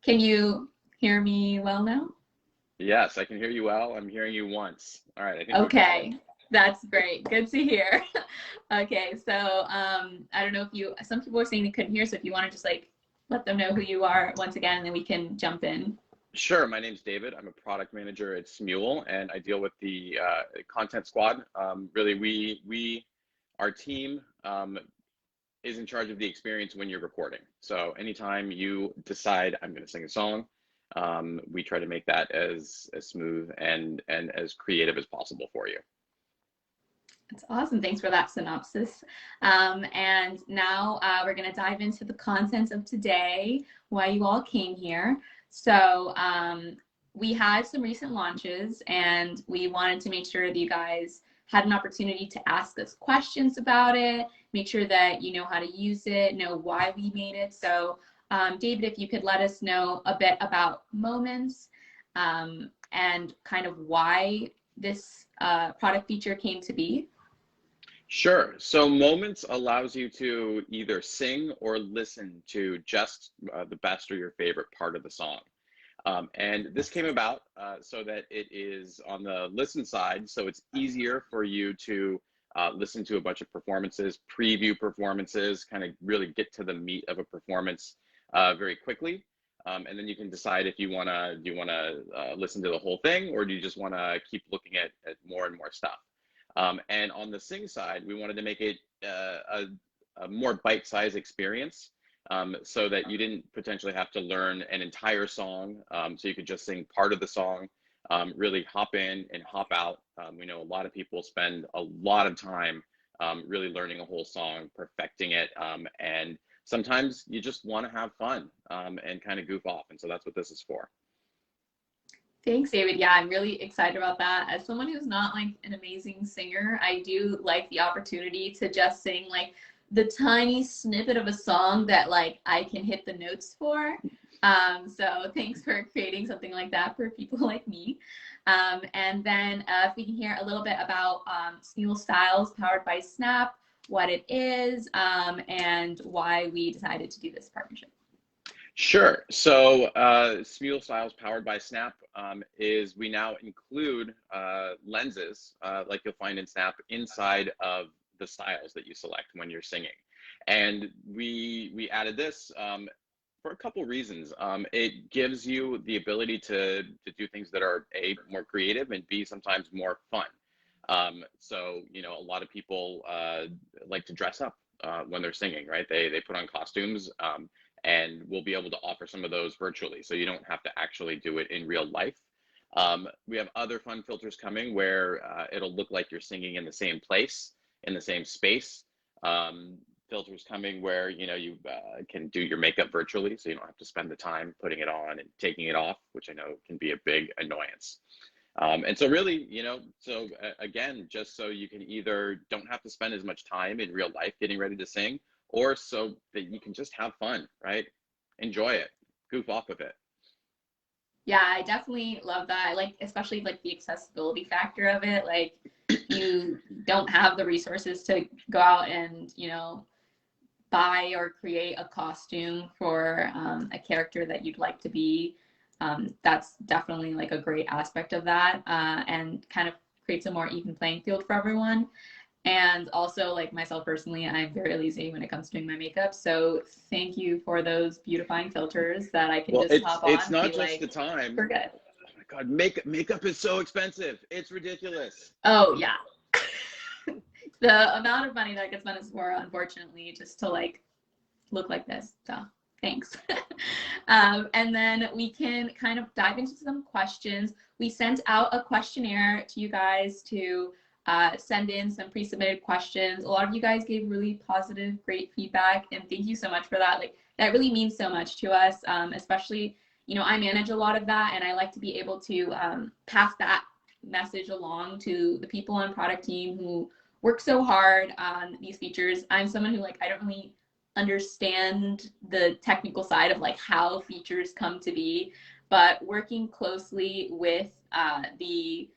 Can you hear me well now? Yes, I can hear you well. I'm hearing you once. All right, I think we're good. Okay, that's great. Good to hear. Okay, so I don't know if some people are saying they couldn't hear, so if you want to just like let them know who you are once again, and then we can jump in. Sure, my name's David. I'm a product manager at Smule, and I deal with the content squad. Really, our team is in charge of the experience when you're recording. So anytime you decide I'm going to sing a song, we try to make that as smooth and as creative as possible for you. That's awesome. Thanks for that synopsis. And now we're going to dive into the content of today, why you all came here. So we had some recent launches, and we wanted to make sure that you guys had an opportunity to ask us questions about it, make sure that you know how to use it, know why we made it. So David, if you could let us know a bit about Moments and kind of why this product feature came to be. Sure. So Moments allows you to either sing or listen to just the best or your favorite part of the song. And this came about so that it is on the listen side, so it's easier for you to listen to a bunch of performances, preview performances, kind of really get to the meat of a performance very quickly. And then you can decide if do you wanna listen to the whole thing, or do you just wanna keep looking at more and more stuff. And on the sing side, we wanted to make it a more bite-sized experience, so that you didn't potentially have to learn an entire song. So you could just sing part of the song, really hop in and hop out. We know a lot of people spend a lot of time really learning a whole song, perfecting it, and sometimes you just want to have fun and kind of goof off. And so that's what this is for. Thanks, David. Yeah, I'm really excited about that. As someone who's not like an amazing singer, I do like the opportunity to just sing like the tiny snippet of a song that like I can hit the notes for. So thanks for creating something like that for people like me. And then if we can hear a little bit about Smule Styles powered by Snap, what it is, and why we decided to do this partnership. Sure. So Smule Styles powered by Snap is we now include lenses like you'll find in Snap inside of the styles that you select when you're singing. And we added this for a couple reasons. It gives you the ability to do things that are A, more creative, and B, sometimes more fun. So, you know, a lot of people like to dress up when they're singing, right? They put on costumes. And we'll be able to offer some of those virtually, so you don't have to actually do it in real life. We have other fun filters coming where it'll look like you're singing in the same place, in the same space. Filters coming where you know you can do your makeup virtually, so you don't have to spend the time putting it on and taking it off, which I know can be a big annoyance. And so really, you know, again, just so you can either don't have to spend as much time in real life getting ready to sing, or so that you can just have fun, right? Enjoy it, goof off with it. Yeah, I definitely love that. I like, especially like the accessibility factor of it. Like, you don't have the resources to go out and, you know, buy or create a costume for a character that you'd like to be. That's definitely like a great aspect of that, and kind of creates a more even playing field for everyone. And also, like myself personally, I'm very lazy when it comes to doing my makeup. So thank you for those beautifying filters that I can Well, just hop it's on and not be just the like, time. we're good. Oh my God, makeup is so expensive. It's ridiculous. Oh yeah. The amount of money that gets spent is for, unfortunately, just to like look like this. So thanks. And then we can kind of dive into some questions. We sent out a questionnaire to you guys to send in some pre-submitted questions. A lot of you guys gave really positive, great feedback, and thank you so much for that. Like, that really means so much to us, especially, you know, I manage a lot of that, and I like to be able to pass that message along to the people on product team who work so hard on these features. I'm someone who, like, I don't really understand the technical side of like how features come to be, but working closely with the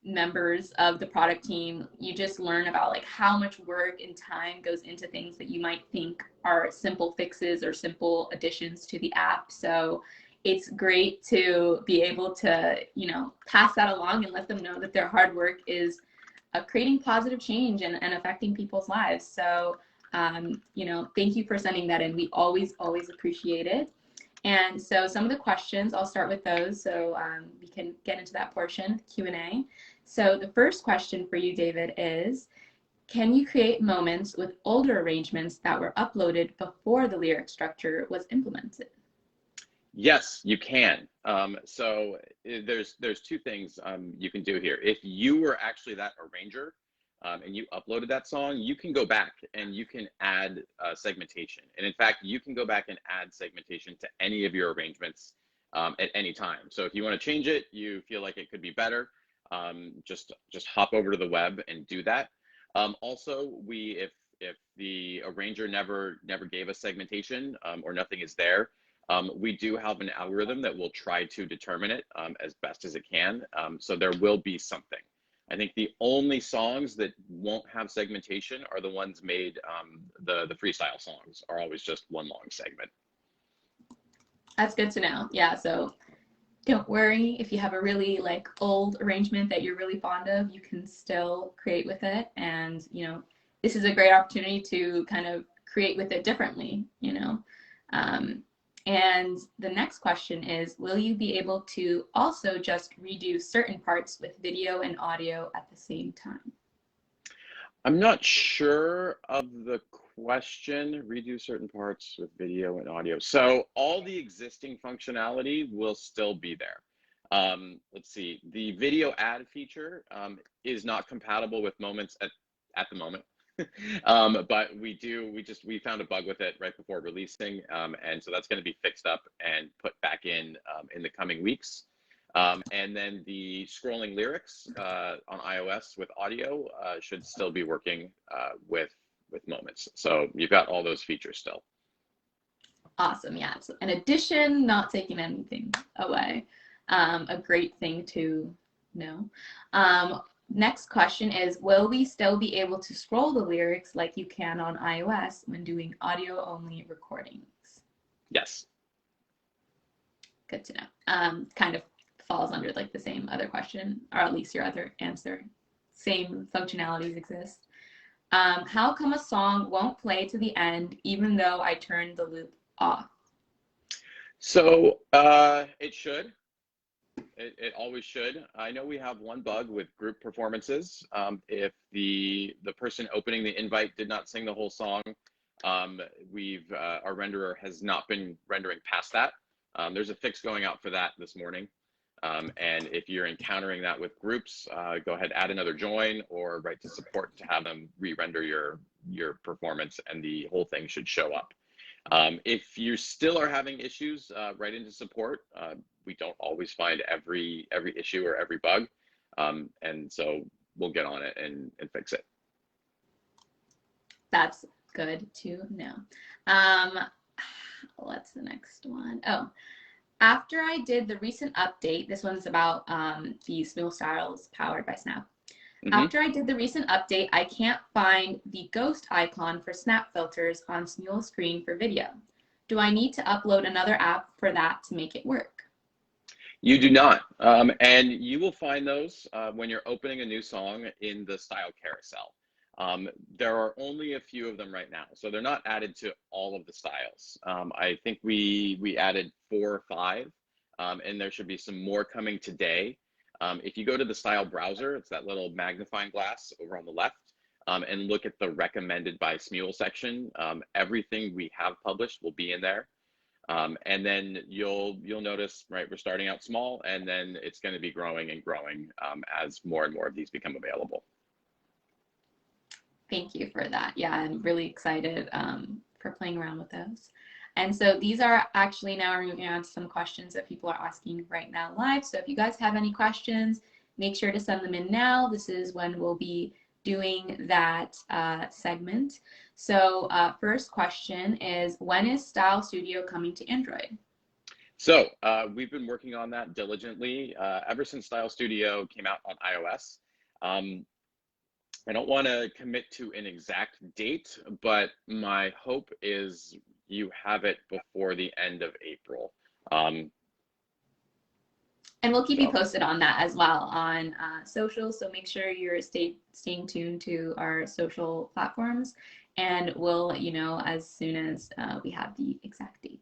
members of the product team, you just learn about like how much work and time goes into things that you might think are simple fixes or simple additions to the app. So it's great to be able to, you know, pass that along and let them know that their hard work is creating positive change and affecting people's lives. So, you know, thank you for sending that in. We always appreciate it. And so some of the questions, I'll start with those so we can get into that portion, Q&A. So the first question for you, David, is, can you create moments with older arrangements that were uploaded before the lyric structure was implemented? Yes, you can. So there's two things you can do here. If you were actually that arranger and you uploaded that song, you can go back and you can add segmentation. And in fact, you can go back and add segmentation to any of your arrangements at any time. So if you want to change it, you feel like it could be better, just hop over to the web and do that. Also, if the arranger never gave us segmentation or nothing is there, we do have an algorithm that will try to determine it as best as it can. So there will be something. I think the only songs that won't have segmentation are the ones made, the freestyle songs are always just one long segment. That's good to know. Yeah, so don't worry if you have a really like old arrangement that you're really fond of, you can still create with it. And, you know, this is a great opportunity to kind of create with it differently, you know. And the next question is, will you be able to also just redo certain parts with video and audio at the same time? I'm not sure of the question, redo certain parts with video and audio. So all the existing functionality will still be there. Let's see, the video ad feature is not compatible with Moments at the moment. But we found a bug with it right before releasing, and so that's going to be fixed up and put back in the coming weeks. And then the scrolling lyrics on iOS with audio should still be working with Moments. So you've got all those features still. Awesome. Yeah, it's an addition, not taking anything away. A great thing to know. Next question is, will we still be able to scroll the lyrics like you can on iOS when doing audio-only recordings? Yes. Good to know. Kind of falls under like the same other question, or at least your other answer. Same functionalities exist. How come a song won't play to the end even though I turned the loop off? So it should. It always should. I know we have one bug with group performances. If the person opening the invite did not sing the whole song, our renderer has not been rendering past that. There's a fix going out for that this morning. And if you're encountering that with groups, go ahead, add another join or write to support to have them re-render your performance, and the whole thing should show up. If you still are having issues, write into support. We don't always find every issue or every bug, and so we'll get on it and fix it. That's good to know. What's the next one? Oh, after I did the recent update, this one's about the Smule Styles powered by Snap. After I did the recent update, I can't find the ghost icon for Snap filters on Smule screen for video. Do I need to upload another app for that to make it work? You do not. And you will find those when you're opening a new song in the style carousel. There are only a few of them right now, so they're not added to all of the styles. I think we added 4 or 5, and there should be some more coming today. If you go to the style browser, it's that little magnifying glass over on the left, and look at the recommended by Smule section. Everything we have published will be in there. And then you'll notice, right, we're starting out small, and then it's going to be growing and growing as more and more of these become available. Thank you for that. Yeah, I'm really excited for playing around with those. And so these are actually, now we're moving on to some questions that people are asking right now live. So if you guys have any questions, make sure to send them in now. This is when we'll be doing that segment. So first question is, when is Style Studio coming to Android? So we've been working on that diligently ever since Style Studio came out on iOS. I don't want to commit to an exact date, but my hope is you have it before the end of April. And we'll keep you So posted on that as well on social. So make sure you're staying tuned to our social platforms, and we'll let you know as soon as we have the exact date.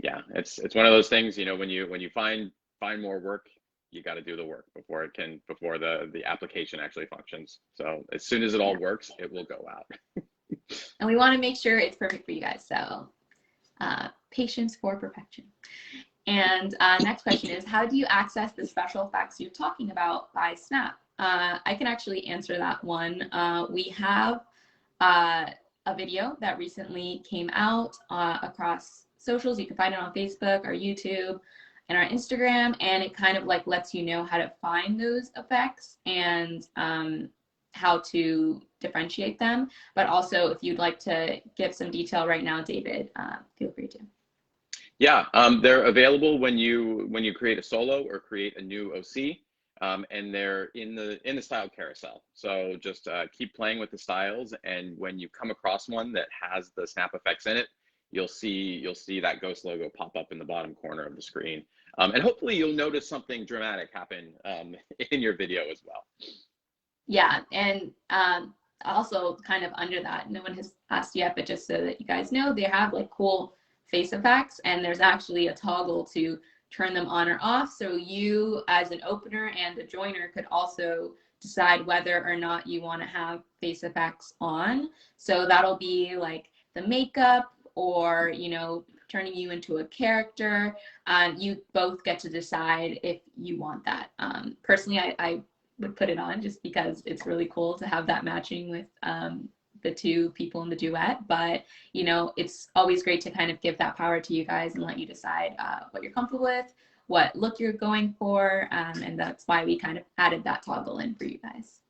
yeah, it's one of those things, you know, when you find more work, you got to do the work before the application actually functions. So as soon as it all works, it will go out. And we want to make sure it's perfect for you guys. So patience for perfection. And next question is, how do you access the special effects you're talking about by Snap? I can actually answer that one. We have a video that recently came out across socials. You can find it on Facebook, our YouTube, and our Instagram, and it kind of like lets you know how to find those effects and how to differentiate them. But also, if you'd like to give some detail right now, David, feel free to. Yeah, they're available when you create a solo or create a new OC, and they're in the style carousel. So just keep playing with the styles, and when you come across one that has the snap effects in it, you'll see that ghost logo pop up in the bottom corner of the screen, and hopefully you'll notice something dramatic happen in your video as well. Yeah, and also kind of under that, no one has asked yet, but just so that you guys know, they have like cool face effects, and there's actually a toggle to turn them on or off. So you as an opener and a joiner could also decide whether or not you want to have face effects on. So that'll be like the makeup or, you know, turning you into a character. You both get to decide if you want that. Personally, I would put it on just because it's really cool to have that matching with the two people in the duet. But, you know, it's always great to kind of give that power to you guys and let you decide what you're comfortable with, what look you're going for. And that's why we kind of added that toggle in for you guys.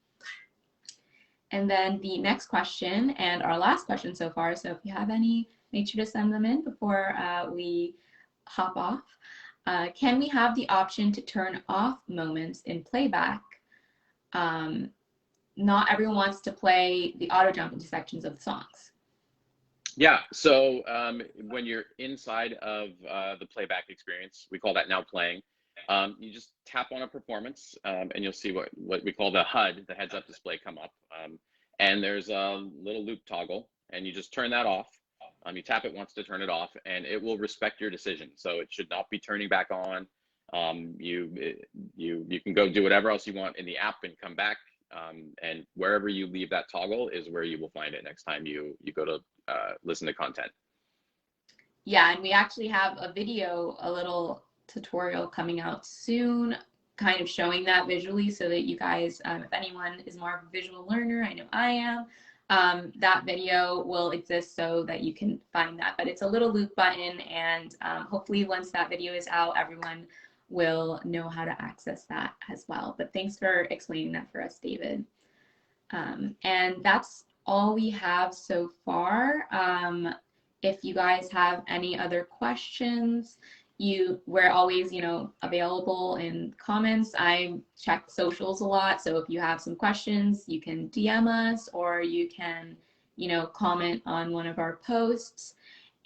And then the next question and our last question so far. So if you have any, make sure to send them in before we hop off. Can we have the option to turn off moments in playback? Not everyone wants to play the auto jump into sections of the songs. Yeah, so when you're inside of the playback experience, we call that now playing. You just tap on a performance, and you'll see what we call the HUD, the heads up display, come up. And there's a little loop toggle, and you just turn that off. You tap it once to turn it off, and it will respect your decision. So it should not be turning back on. You can go do whatever else you want in the app and come back. And wherever you leave that toggle is where you will find it next time you go to listen to content. Yeah, and we actually have a video, a little tutorial coming out soon, kind of showing that visually so that you guys, if anyone is more of a visual learner, I know I am, that video will exist so that you can find that. But it's a little loop button, and hopefully once that video is out, everyone will know how to access that as well. But thanks for explaining that for us, David. And that's all we have so far. If you guys have any other questions, we're always, you know, available in comments. I check socials a lot, so if you have some questions, you can DM us, or you can, you know, comment on one of our posts,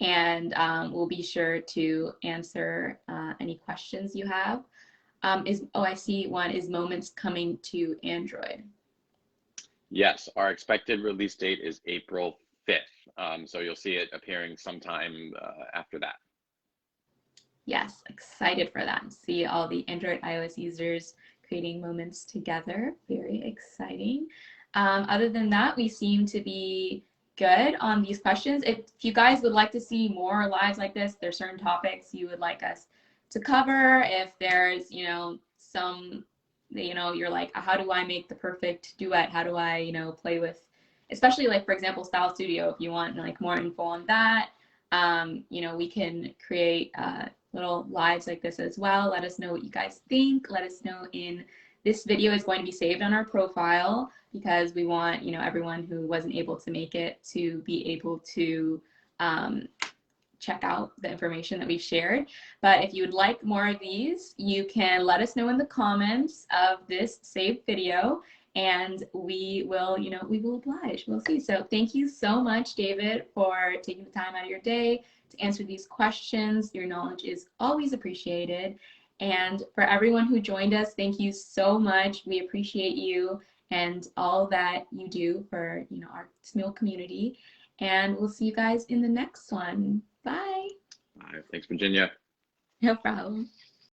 and we'll be sure to answer any questions you have. I see one, is Moments coming to Android? Yes, our expected release date is April 5th. So you'll see it appearing sometime after that. Yes, excited for that. See all the Android iOS users creating moments together. Very exciting. Other than that, we seem to be good on these questions. If you guys would like to see more lives like this, there's certain topics you would like us to cover. If there's, you know, some, you know, you're like, how do I make the perfect duet? How do I, you know, play with, especially like, for example, Style Studio, if you want like more info on that, you know, we can create little lives like this as well. Let us know what you guys think. Let us know this video is going to be saved on our profile, because we want, you know, everyone who wasn't able to make it to be able to check out the information that we've shared. But if you would like more of these, you can let us know in the comments of this saved video, and we will, you know, we will oblige. We'll see. So thank you so much, David, for taking the time out of your day to answer these questions. Your knowledge is always appreciated. And for everyone who joined us, thank you so much. We appreciate you and all that you do for, you know, our Smule community. And we'll see you guys in the next one. Bye. Thanks, Virginia. No problem.